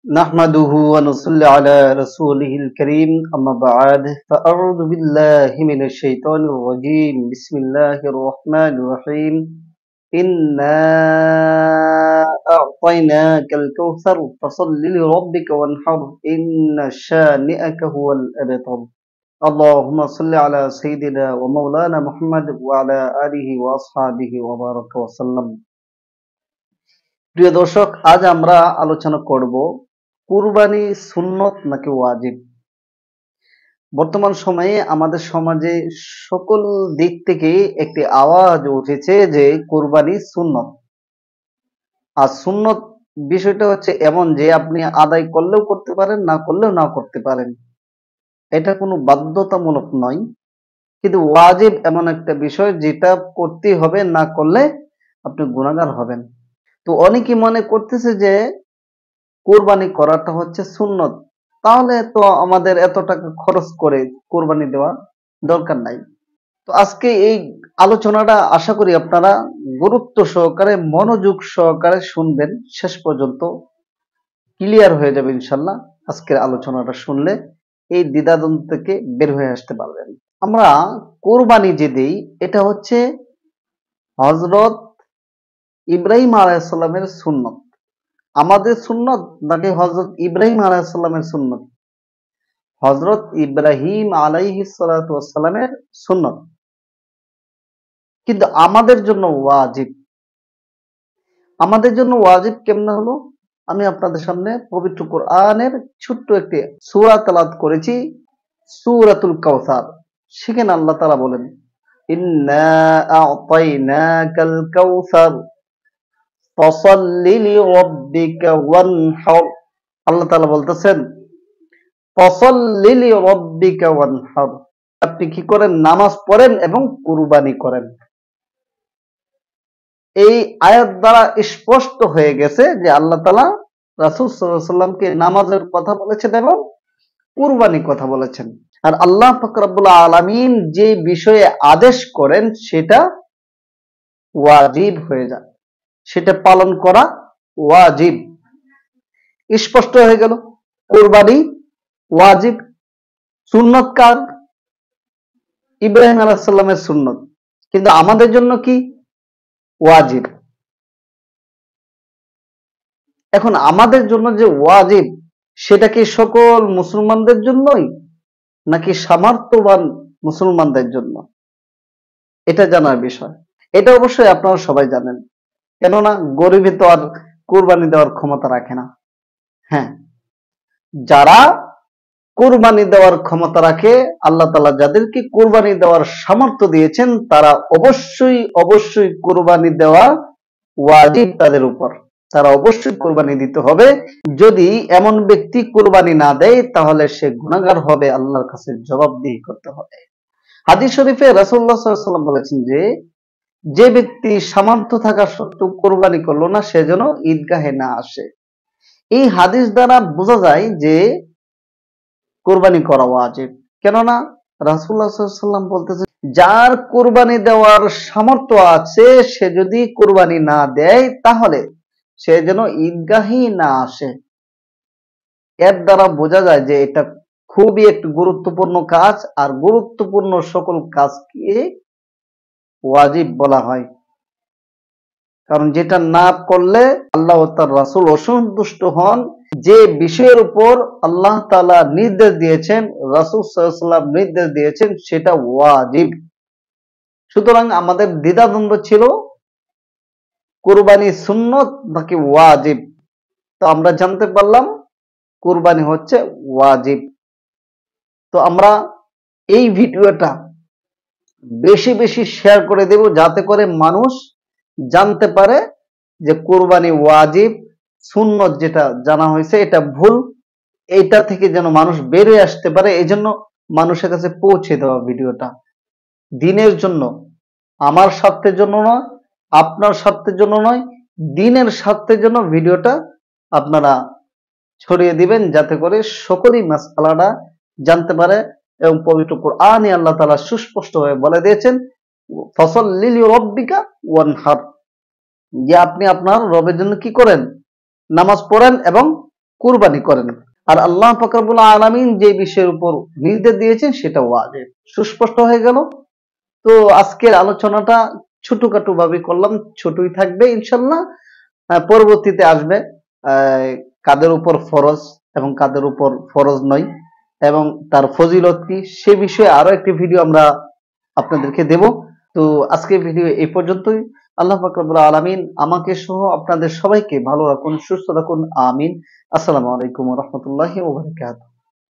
نحمده ونصلي على رسوله الكريم أما بعد فأعوذ بالله من الشيطان الرجيم بسم الله الرحمن الرحيم إنا أعطيناك الكوثر فصل لربك وانحر إن شانئك هو الأبتر اللهم صل على سيدنا ومولانا محمد وعلى آله وأصحابه وبارك وسلم প্রিয় দর্শক, আজ আমরা আলোচনা করব কুরবানি সুন্নত নাকি ওয়াজিব। বর্তমান সময়ে আমাদের সমাজে সকল দিক থেকে একটি আওয়াজ উঠেছে যে কুরবানি সুন্নত। আর সুন্নত বিষয়টা হচ্ছে এমন যে আপনি আদায় করলেও করতে পারেন, না করলেও না করতে পারেন, এটা কোনো বাধ্যতামূলক নয়। কিন্তু ওয়াজিব এমন একটা বিষয় যেটা করতেই হবে, না করলে আপনি গুনাহগার হবেন। তো অনেকে মনে করতেছে যে কোরবানি করাটা হচ্ছে সুন্নত, তাহলে তো আমাদের এত টাকা খরচ করে কোরবানি দেওয়া দরকার নাই। তো আজকে এই আলোচনাটা আশা করি আপনারা গুরুত্ব সহকারে মনোযোগ সহকারে শুনবেন, শেষ পর্যন্ত ক্লিয়ার হয়ে যাবে ইনশাল্লাহ। আজকের আলোচনাটা শুনলে এই দ্বিধাদ্বন্দ্ব থেকে বের হয়ে আসতে পারবেন। আমরা কোরবানি যে দেই এটা হচ্ছে হযরত ইব্রাহিম আলাইহিস সালামের সুন্নত। আমাদের সুন্নত নাকি হযরত ইব্রাহিম আলাইহিস সালামের সুন্নত? হযরত ইব্রাহিম আলাইহিস সালাতু ওয়াস সালামের সুন্নত, কিন্তু আমাদের জন্য ওয়াজিব। আমাদের জন্য ওয়াজিব কেমনে হলো? আমি আপনাদের সামনে পবিত্র কোরআনের ছোট্ট একটি সূরা তেলাওয়াত করেছি, সূরাতুল কাউসার। সেখানে আল্লাহ তাআলা বলেন, ইন্না আ'তাইনাকাল কাউসার ফসল্লি লিরাব্বিকা ওয়ানহার। আল্লাহ তাআলা বলতেছেন, ফসল্লি লিরাব্বিকা ওয়ানহার, আপনি কি করেন? নামাজ পড়েন এবং কুরবানি করেন। এই আয়াত দ্বারা স্পষ্ট হয়ে গেছে যে আল্লাহ তাআলা রাসূল সাল্লাল্লাহু আলাইহি ওয়াসাল্লামকে নামাজের কথা বলেছেন এবং কুরবানির কথা বলেছেন। আর আল্লাহ পাক রব্বুল আলামিন যে বিষয়ে আদেশ করেন সেটা ওয়াজিব হয়ে যায়, সেটা পালন করা ওয়াজিব। স্পষ্ট হয়ে গেল, কুরবানি ওয়াজিব। সুন্নত কার? ইব্রাহিম আলাইহিস সালামের সুন্নত, কিন্তু আমাদের জন্য কি? ওয়াজিব। এখন আমাদের জন্য যে ওয়াজিব, সেটা কি সকল মুসলমানদের জন্যই নাকি সামর্থ্যবান মুসলমানদের জন্য? এটা জানার বিষয়। এটা অবশ্যই আপনারা সবাই জানেন, কেননা গরিবে তো আর কুরবানি দেওয়ার ক্ষমতা রাখে না। হ্যাঁ, যারা কুরবানি দেওয়ার ক্ষমতা রাখে, আল্লাহ তাআলা যাদেরকে কুরবানি দেওয়ার সামর্থ্য দিয়েছেন, তারা অবশ্যই অবশ্যই কুরবানি দেওয়া ওয়াজিব তাদের উপর। তারা অবশ্যই কুরবানি দিতে হবে। যদি এমন ব্যক্তি কুরবানি না দেয় তাহলে সে গুনাহগার হবে, আল্লাহর কাছে জবাবদিহি করতে হবে। হাদিস শরীফে রাসূলুল্লাহ সাল্লাল্লাহু আলাইহি ওয়াসাল্লাম বলেছেন যে, যে ব্যক্তি সামর্থ্য থাকা সত্ত্বেও কুরবানি করলো না, সে যেন ঈদগাহে না আসে। এই হাদিস দ্বারা বোঝা যায় যে কুরবানি করা ওয়াজিব। কেননা রাসূলুল্লাহ সাল্লাল্লাহু আলাইহি ওয়াসাল্লাম বলতেছেন, যার কুরবানি দেওয়ার সামর্থ্য আছে সে যদি কুরবানি না দেয় তাহলে সে যেন ঈদগাহেই না আসে। এর দ্বারা বোঝা যায় যে এটা খুবই একটি গুরুত্বপূর্ণ কাজ, আর গুরুত্বপূর্ণ সকল কাজকে ওয়াজিব বলা হয়। কারণ যেটা না করলে আল্লাহ ও তার রাসূল অসন্তুষ্ট হন। যে বিষয়ের উপর আল্লাহ তাআলা নির্দেশ দিয়েছেন, রাসূল সাল্লাল্লাহু আলাইহি ওয়াসাল্লাম নির্দেশ দিয়েছেন, সেটা ওয়াজিব। সুতরাং আমাদের দ্বিধাদ্বন্দ্ব ছিল কুরবানি সুন্নত নাকি ওয়াজিব। তো আমরা জানতে পারলাম কুরবানি হচ্ছে ওয়াজিব। তো আমরা এই ভিডিওটা বেশি বেশি শেয়ার করে দেব, যাতে করে মানুষ জানতে পারে যে কুরবানি ওয়াজিব, সুন্নত যেটা জানা হয়েছে এটা ভুল। এইটা থেকে যেন মানুষ বেরিয়ে আসতে পারে, এই জন্য মানুষের কাছে পৌঁছে দেওয়া ভিডিওটা। দিনের জন্য, আমার স্বার্থের জন্য নয়, আপনার স্বার্থের জন্য নয়, দিনের স্বার্থের জন্য ভিডিওটা আপনারা ছড়িয়ে দিবেন, যাতে করে সকলেই মাসআলাটা জানতে পারে। এবং পবিত্র কোরআনে আল্লাহ তাআলা সুস্পষ্টভাবে বলে দিয়েছেন, ফসল্লি লিরাব্বিকা ওয়ানহার, যে আপনি আপনার রবের জন্য কি করেন? নামাজ পড়েন এবং কুরবানি করেন। আর আল্লাহ পাক রব্বুল আলামিন যে বিষয়ের উপর নির্দেশ দিয়েছেন সেটা ওয়াজিব। সুস্পষ্ট হয়ে গেল। তো আজকের আলোচনাটা ছোটখাটো ভাবে করলাম, ছোটই থাকবে ইনশাল্লাহ। পরবর্তীতে আসবে কাদের উপর ফরজ এবং কাদের উপর ফরজ নয় এবং তার ফজিলত কি সে বিষয়ে আরো একটি ভিডিও আমরা আপনাদেরকে দেব। তো আজকের ভিডিও এই পর্যন্তই। আল্লাহ পাক রব্বুল আলামিন আমাকে সহ আপনাদের সবাইকে ভালো রাখুন, সুস্থ রাখুন। আমিন। আসসালামু আলাইকুম ওয়া রাহমাতুল্লাহি ওয়া বারাকাতুহু।